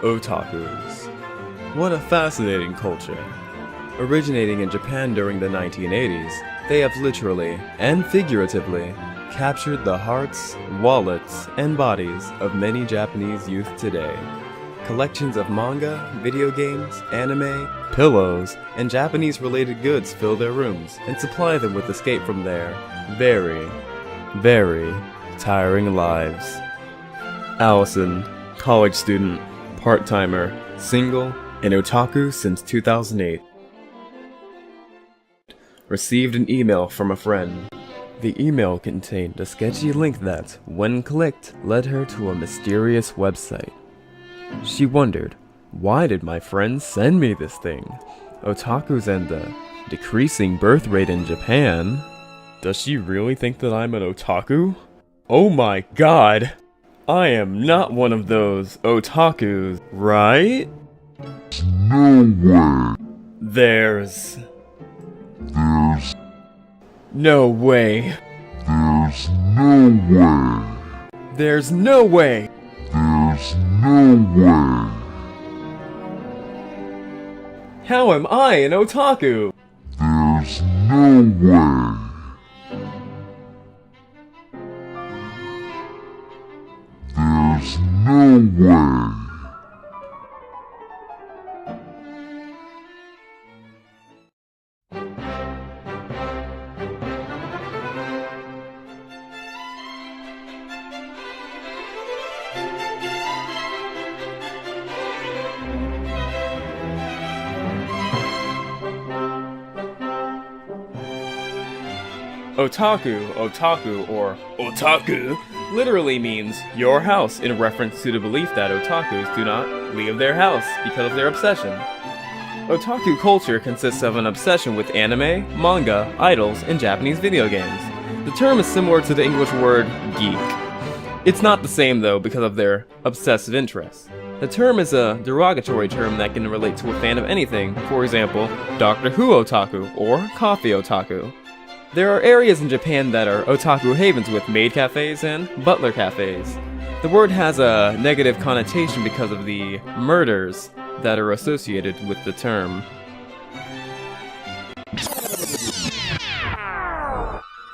Otakus. What a fascinating culture. Originating in Japan during the 1980s, they have literally and figuratively captured the hearts, wallets, and bodies of many Japanese youth today. Collections of manga, video games, anime, pillows, and Japanese-related goods fill their rooms and supply them with escape from their very, very tiring lives. Allison, college student, part-timer, single, and otaku since 2008. Received an email from a friend. The email contained a sketchy link that, when clicked, led her to a mysterious website. She wondered, why did my friend send me this thing? Otakus and the decreasing birth rate in Japan? Does she really think that I'm an otaku? Oh my god! I am not one of those otakus, right? No way. There's no way. There's no way. There's no way. There's no way. How am I an otaku? There's no way. There's no way. Otaku, or otaku, literally means your house in reference to the belief that otakus do not leave their house because of their obsession. Otaku culture consists of an obsession with anime, manga, idols, and Japanese video games. The term is similar to the English word geek. It's not the same though because of their obsessive interests. The term is a derogatory term that can relate to a fan of anything, for example, Doctor Who otaku or coffee otaku. There are areas in Japan that are otaku havens with maid cafes and butler cafes. The word has a negative connotation because of the murders that are associated with the term.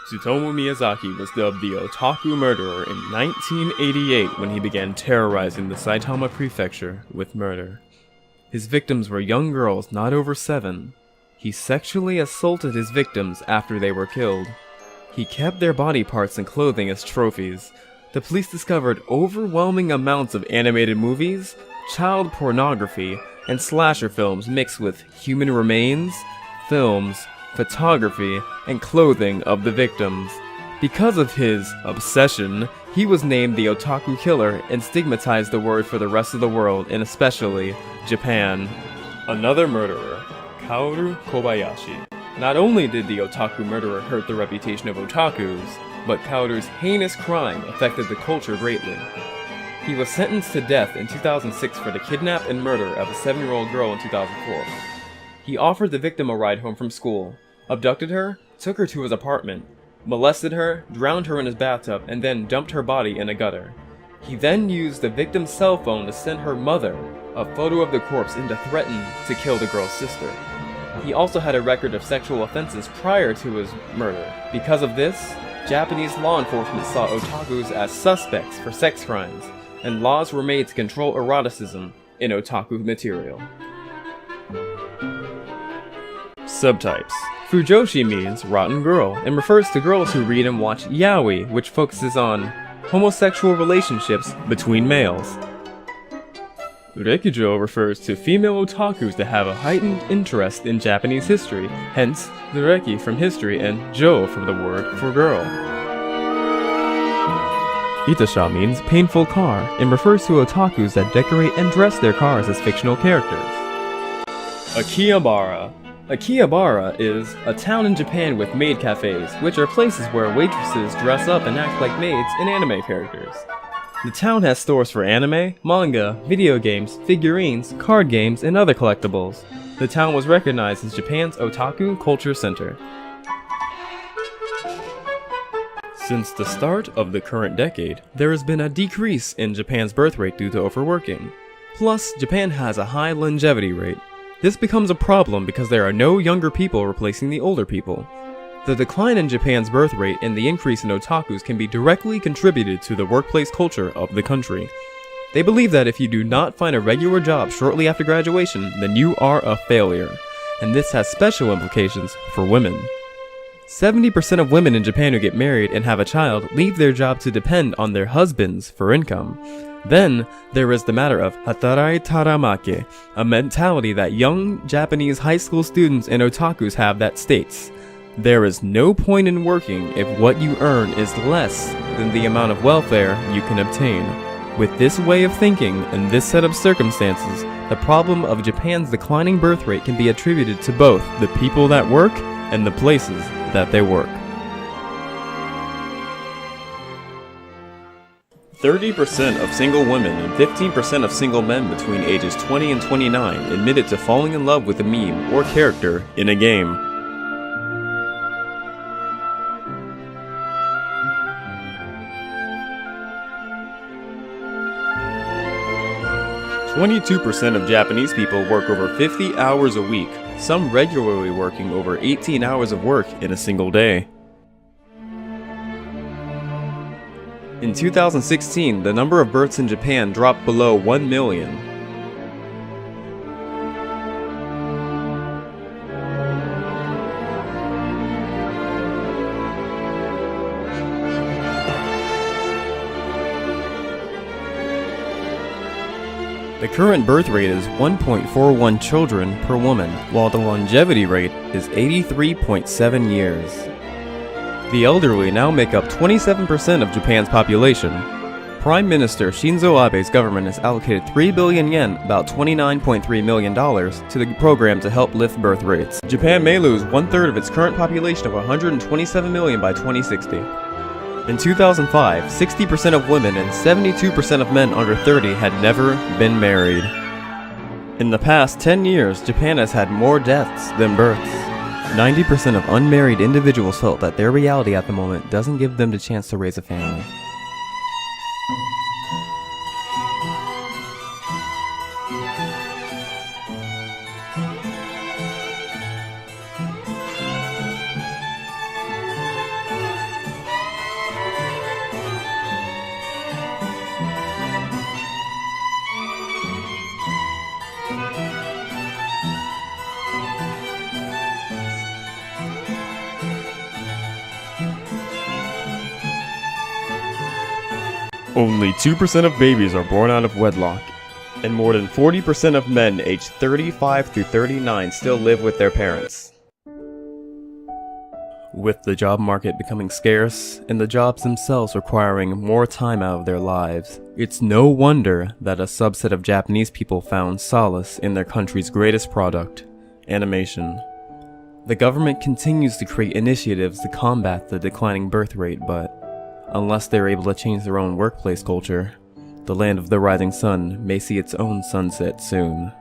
Tsutomu Miyazaki was dubbed the Otaku Murderer in 1988 when he began terrorizing the Saitama Prefecture with murder. His victims were young girls not over 7. He sexually assaulted his victims after they were killed. He kept their body parts and clothing as trophies. The police discovered overwhelming amounts of animated movies, child pornography, and slasher films mixed with human remains, films, photography, and clothing of the victims. Because of his obsession, he was named the Otaku Killer and stigmatized the word for the rest of the world, and especially Japan. Another murderer, Kaoru Kobayashi. Not only did the otaku murderer hurt the reputation of otakus, but Kaoru's heinous crime affected the culture greatly. He was sentenced to death in 2006 for the kidnap and murder of a 7-year-old girl in 2004. He offered the victim a ride home from school, abducted her, took her to his apartment, molested her, drowned her in his bathtub, and then dumped her body in a gutter. He then used the victim's cell phone to send her mother a photo of the corpse and to threaten to kill the girl's sister. He also had a record of sexual offenses prior to his murder. Because of this, Japanese law enforcement saw otakus as suspects for sex crimes, and laws were made to control eroticism in otaku material. Subtypes. Fujoshi means rotten girl, and refers to girls who read and watch yaoi, which focuses on homosexual relationships between males. Rekijo refers to female otakus that have a heightened interest in Japanese history, hence the reki from history and jo from the word for girl. Itasha means painful car, and refers to otakus that decorate and dress their cars as fictional characters. Akihabara. Akihabara is a town in Japan with maid cafes, which are places where waitresses dress up and act like maids in anime characters. The town has stores for anime, manga, video games, figurines, card games, and other collectibles. The town was recognized as Japan's Otaku Culture Center. Since the start of the current decade, there has been a decrease in Japan's birth rate due to overworking. Plus, Japan has a high longevity rate. This becomes a problem because there are no younger people replacing the older people. The decline in Japan's birth rate and the increase in otakus can be directly contributed to the workplace culture of the country. They believe that if you do not find a regular job shortly after graduation, then you are a failure, and this has special implications for women. 70% of women in Japan who get married and have a child leave their job to depend on their husbands for income. Then, there is the matter of hatarai taramake, a mentality that young Japanese high school students and otakus have that states, there is no point in working if what you earn is less than the amount of welfare you can obtain. With this way of thinking and this set of circumstances, the problem of Japan's declining birth rate can be attributed to both the people that work and the places that they work. 30% of single women and 15% of single men between ages 20 and 29 admitted to falling in love with a meme or character in a game. 22% of Japanese people work over 50 hours a week, some regularly working over 18 hours of work in a single day. In 2016, the number of births in Japan dropped below 1 million. The current birth rate is 1.41 children per woman, while the longevity rate is 83.7 years. The elderly now make up 27% of Japan's population. Prime Minister Shinzo Abe's government has allocated 3 billion yen, about $29.3 million, to the program to help lift birth rates. Japan may lose one-third of its current population of 127 million by 2060. In 2005, 60% of women and 72% of men under 30 had never been married. In the past 10 years, Japan has had more deaths than births. 90% of unmarried individuals felt that their reality at the moment doesn't give them the chance to raise a family. Only 2% of babies are born out of wedlock, and more than 40% of men aged 35 through 39 still live with their parents. With the job market becoming scarce, and the jobs themselves requiring more time out of their lives, it's no wonder that a subset of Japanese people found solace in their country's greatest product, animation. The government continues to create initiatives to combat the declining birth rate, but unless they're able to change their own workplace culture, the land of the rising sun may see its own sunset soon.